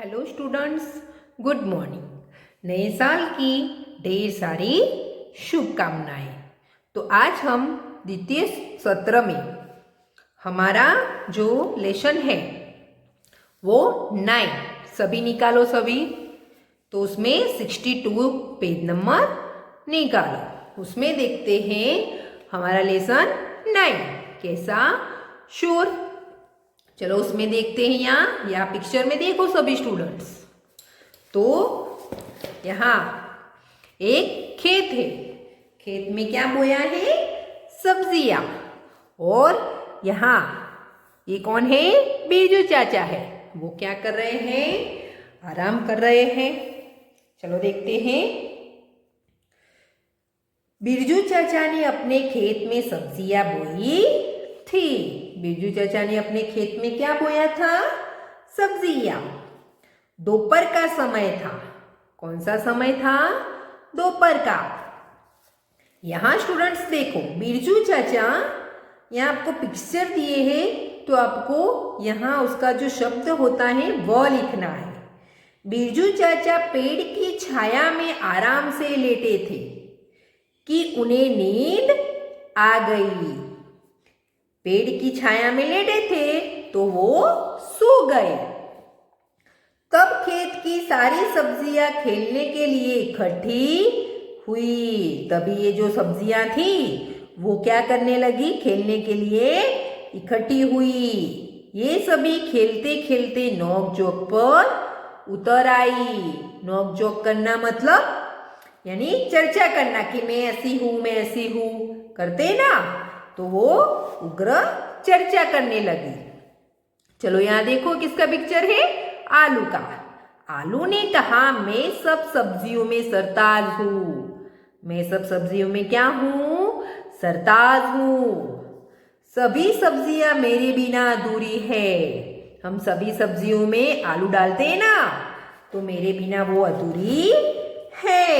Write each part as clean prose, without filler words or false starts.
Hello students, good morning. नए साल की ढेर सारी शुभकामनाएं। तो आज हम द्वितीय सत्र में हमारा जो लेसन है वो 9 सभी निकालो सभी। तो उसमें 62 पेज नंबर निकालो। उसमें देखते हैं हमारा लेसन 9 कैसा शोर। चलो उसमें देखते हैं। यहाँ पिक्चर में देखो सभी स्टूडेंट्स। तो यहाँ एक खेत है। खेत में क्या बोया है? सब्जियां। और यहाँ ये कौन है? बिरजू चाचा है। वो क्या कर रहे हैं? आराम कर रहे हैं। चलो देखते हैं। बिरजू चाचा ने अपने खेत में सब्जियां बोई थी। बिरजू चाचा ने अपने खेत में क्या बोया था? सब्जियां। दोपहर का समय था। कौन सा समय था? दोपहर का। यहां स्टूडेंट्स देखो, बिरजू चाचा, यहाँ आपको पिक्चर दिए हैं तो आपको यहाँ उसका जो शब्द होता है वह लिखना है। बिरजू चाचा पेड़ की छाया में आराम से लेटे थे कि उन्हें नींद आ गई। पेड़ की छाया में लेटे थे तो वो सो गए। तब खेत की सारी सब्जियां खेलने के लिए इकट्ठी हुई। तभी ये जो सब्जियां थी वो क्या करने लगी? खेलने के लिए इकट्ठी हुई। ये सभी खेलते खेलते नोक झोंक पर उतर आई। नोक झोंक करना मतलब यानी चर्चा करना कि मैं ऐसी हूं, मैं ऐसी हूं, करते ना, तो वो उग्र चर्चा करने लगी। चलो यहाँ देखो किसका पिक्चर है? आलू का। आलू ने कहा, मैं सब सब्जियों में सरताज हूं। मैं सब सब्जियों में क्या हूं? सरताज हूं। सभी सब्जियां मेरे बिना अधूरी है। हम सभी सब्जियों में आलू डालते हैं ना, तो मेरे बिना वो अधूरी है।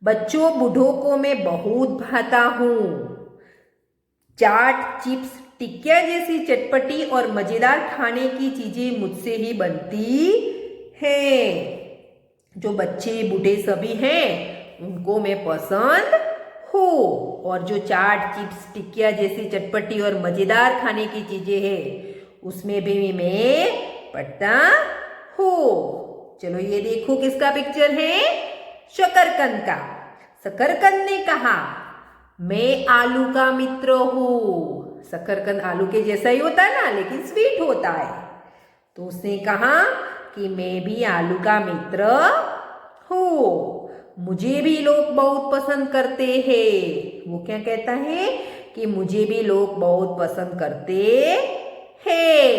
बच्चों बूढ़ों को मैं बहुत भाता हूं। चाट, चिप्स, टिक्किया जैसी चटपटी और मजेदार खाने की चीजें मुझसे ही बनती हैं। जो बच्चे बूढ़े सभी हैं उनको मैं पसंद हूँ। और जो चाट, चिप्स, टिक्किया जैसी चटपटी और मजेदार खाने की चीजें हैं उसमें भी मैं पढ़ता हूँ। चलो ये देखो किसका पिक्चर है? शकरकंद का। शकरकंद ने कहा, मैं आलू का मित्र हूं। शकरकंद आलू के जैसा ही होता है ना, लेकिन स्वीट होता है। तो उसने कहा कि मैं भी आलू का मित्र हूं। मुझे भी लोग बहुत पसंद करते हैं। वो क्या कहता है? कि मुझे भी लोग बहुत पसंद करते हैं।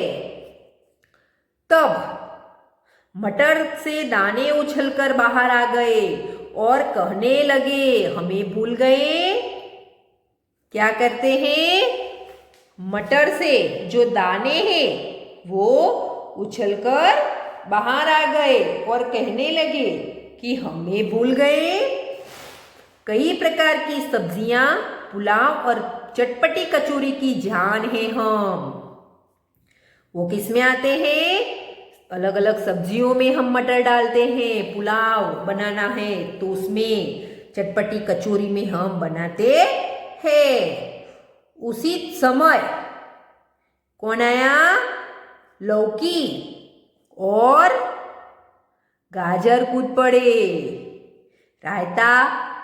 तब मटर से दाने उछलकर बाहर आ गए और कहने लगे, हमें भूल गए। क्या करते हैं? मटर से जो दाने हैं वो उछलकर बाहर आ गए और कहने लगे कि हमें भूल गए। कई प्रकार की सब्जियां, पुलाव और चटपटी कचौरी की जान है हम। वो किस में आते हैं? अलग अलग सब्जियों में हम मटर डालते हैं। पुलाव बनाना है तो उसमें चटपटी कचौरी में हम बनाते हैं। उसी समय कौन आया? लौकी और गाजर कूद पड़े। रायता,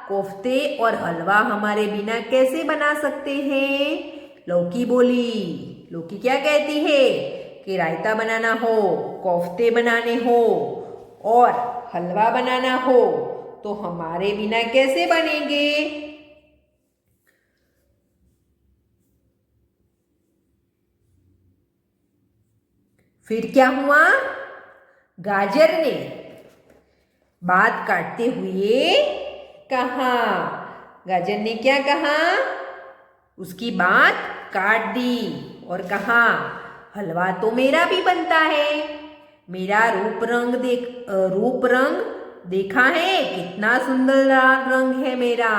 कोफ्ते और हलवा हमारे बिना कैसे बना सकते हैं? लौकी बोली। लौकी क्या कहती है? कि रायता बनाना हो, कोफ्ते बनाने हो और हलवा बनाना हो तो हमारे बिना कैसे बनेंगे? फिर क्या हुआ? गाजर ने बात काटते हुए कहा। गाजर ने क्या कहा? उसकी बात काट दी और कहा, हलवा तो मेरा भी बनता है। मेरा रूप रंग देखा है? कितना सुंदर रंग है मेरा।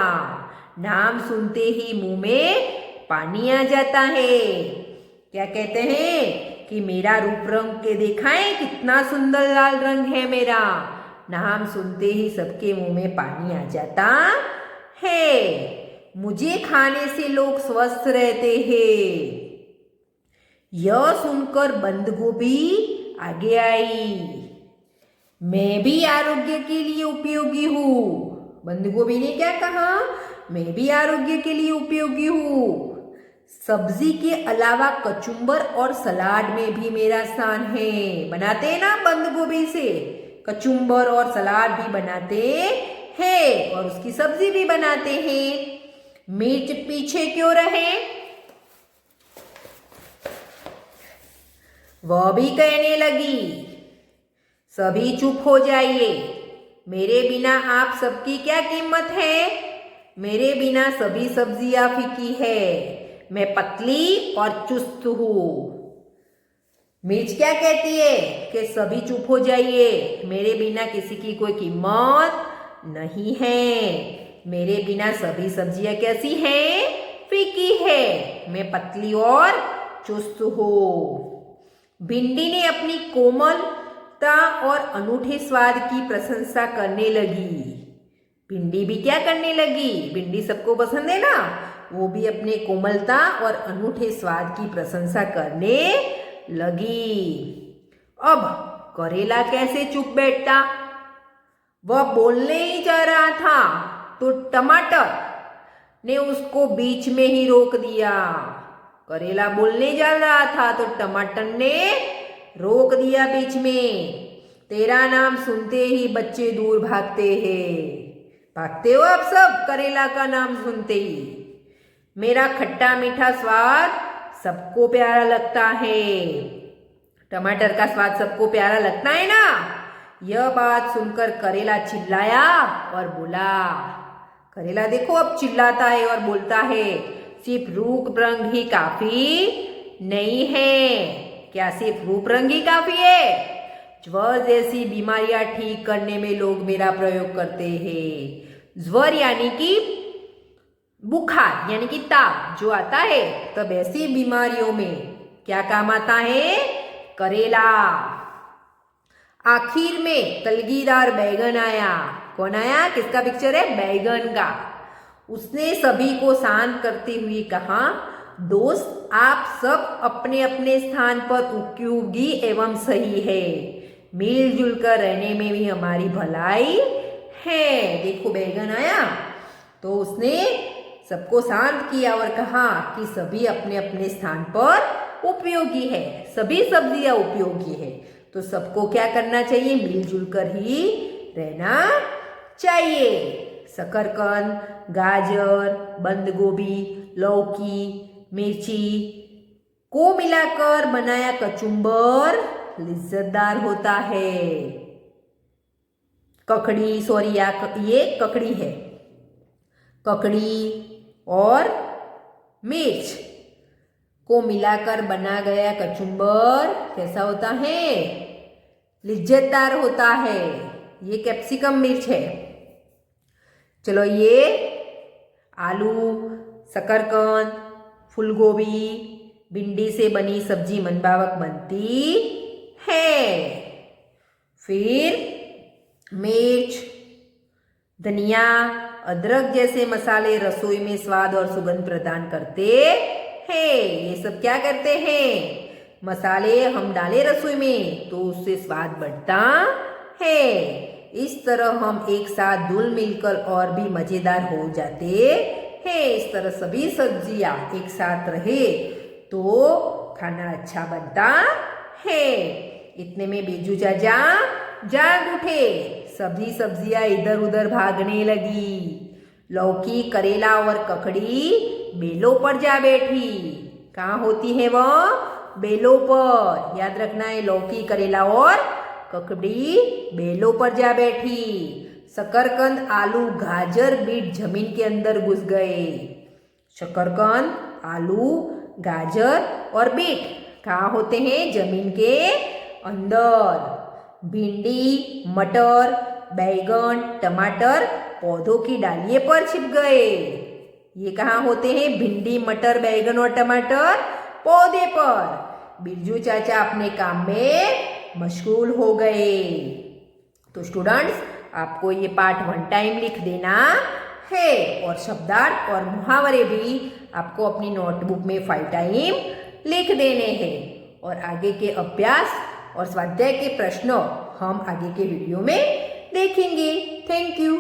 नाम सुनते ही मुंह में पानी आ जाता है। क्या कहते हैं? कि मेरा रूप रंग के देखा है, कितना सुंदर लाल रंग है मेरा। नाम सुनते ही सबके मुंह में पानी आ जाता है। मुझे खाने से लोग स्वस्थ रहते हैं। यह सुनकर बंद गोभी आगे आई। मैं भी आरोग्य के लिए उपयोगी हूँ। बंद गोभी ने क्या कहा? मैं भी आरोग्य के लिए उपयोगी हूँ। सब्जी के अलावा कचुम्बर और सलाद में भी मेरा स्थान है। बनाते हैं ना बंद गोभी से कचुम्बर और सलाद भी बनाते हैं और उसकी सब्जी भी बनाते हैं। मिर्च पीछे क्यों रहे? वह भी कहने लगी, सभी चुप हो जाइए। मेरे बिना आप सबकी क्या कीमत है? मेरे बिना सभी सब्जियां फीकी है। मैं पतली और चुस्त हूँ। मिर्च क्या कहती है कि सभी चुप हो जाइए, मेरे बिना किसी की कोई कीमत नहीं है। मेरे बिना सभी सब्जियां कैसी हैं? फीकी है। मैं पतली और चुस्त हूँ। भिंडी ने अपनी कोमलता और अनूठे स्वाद की प्रशंसा करने लगी। भिंडी भी क्या करने लगी? भिंडी सबको पसंद है ना, वो भी अपने कोमलता और अनूठे स्वाद की प्रशंसा करने लगी। अब करेला कैसे चुप बैठता? वह बोलने ही जा रहा था तो टमाटर ने उसको बीच में ही रोक दिया। करेला बोलने जा रहा था तो टमाटर ने रोक दिया बीच में। तेरा नाम सुनते ही बच्चे दूर भागते हैं। भागते हो आप सब करेला का नाम सुनते ही? मेरा खट्टा मीठा स्वाद सबको प्यारा लगता है। टमाटर का स्वाद सबको प्यारा लगता है ना? यह बात सुनकर करेला चिल्लाया और बोला। करेला देखो अब चिल्लाता है और बोलता है, सिर्फ रूप रंग ही काफी नहीं है। क्या सिर्फ रूप रंग ही काफी है? ज्वर जैसी बीमारियां ठीक करने में लोग मेरा प्रयोग करते हैं। ज्वर यानी कि बुखार यानी कि ताप जो आता है, तब ऐसी बीमारियों में क्या काम आता है? करेला। आखिर में तलगीदार बैगन आया। कौन आया? किसका पिक्चर है? बैगन का। उसने सभी को शांत करते हुए कहा, दोस्त आप सब अपने अपने स्थान पर उपयोगी एवं सही है। मिलजुल कर रहने में भी हमारी भलाई है। देखो बैगन आया तो उसने सबको शांत किया और कहा कि सभी अपने अपने स्थान पर उपयोगी है। सभी सब्जियां उपयोगी है तो सबको क्या करना चाहिए? मिलजुल कर ही रहना चाहिए। शकरकंद, गाजर, बंद गोभी, लौकी, मिर्ची को मिलाकर बनाया कचुम्बर लिज्जतदार होता है। ककड़ी ये ककड़ी है। ककड़ी और मिर्च को मिलाकर बना गया कचुम्बर कैसा होता है? लिज्जतदार होता है। ये कैप्सिकम मिर्च है। चलो ये आलू, शकरकंद, फूलगोभी, भिंडी से बनी सब्जी मनभावक बनती है। फिर मिर्च, धनिया, अदरक जैसे मसाले रसोई में स्वाद और सुगंध प्रदान करते हैं। ये सब क्या करते हैं? मसाले हम डाले रसोई में तो उससे स्वाद बढ़ता है। इस तरह हम एक साथ घुल मिलकर और भी मजेदार हो जाते हैं। इस तरह सभी सब्जियां एक साथ रहे तो खाना अच्छा बनता है। इतने में बीजू चाचा जाग उठे। सभी सब्जियां इधर उधर भागने लगी। लौकी, करेला और ककड़ी बेलों पर जा बैठी। कहाँ होती है वह? बेलों पर। याद रखना है, लौकी, करेला और ककड़ी बेलों पर जा बैठी। शकरकंद, आलू, गाजर, बीट जमीन के अंदर घुस गए। शकरकंद, आलू, गाजर और बीट कहाँ होते हैं? जमीन के अंदर। भिंडी, मटर, बैगन, टमाटर पौधों की डालियों पर छिप गए। ये कहाँ होते हैं? भिंडी, मटर, बैगन और टमाटर पौधे पर। बिरजू चाचा अपने काम में मशगूल हो गए। तो स्टूडेंट्स, आपको ये पार्ट 1 टाइम लिख देना है और शब्दार्थ और मुहावरे भी आपको अपनी नोटबुक में 5 टाइम लिख देने हैं। और आगे के अभ्यास और स्वाध्याय के प्रश्नों हम आगे के वीडियो में देखेंगे। Thank you.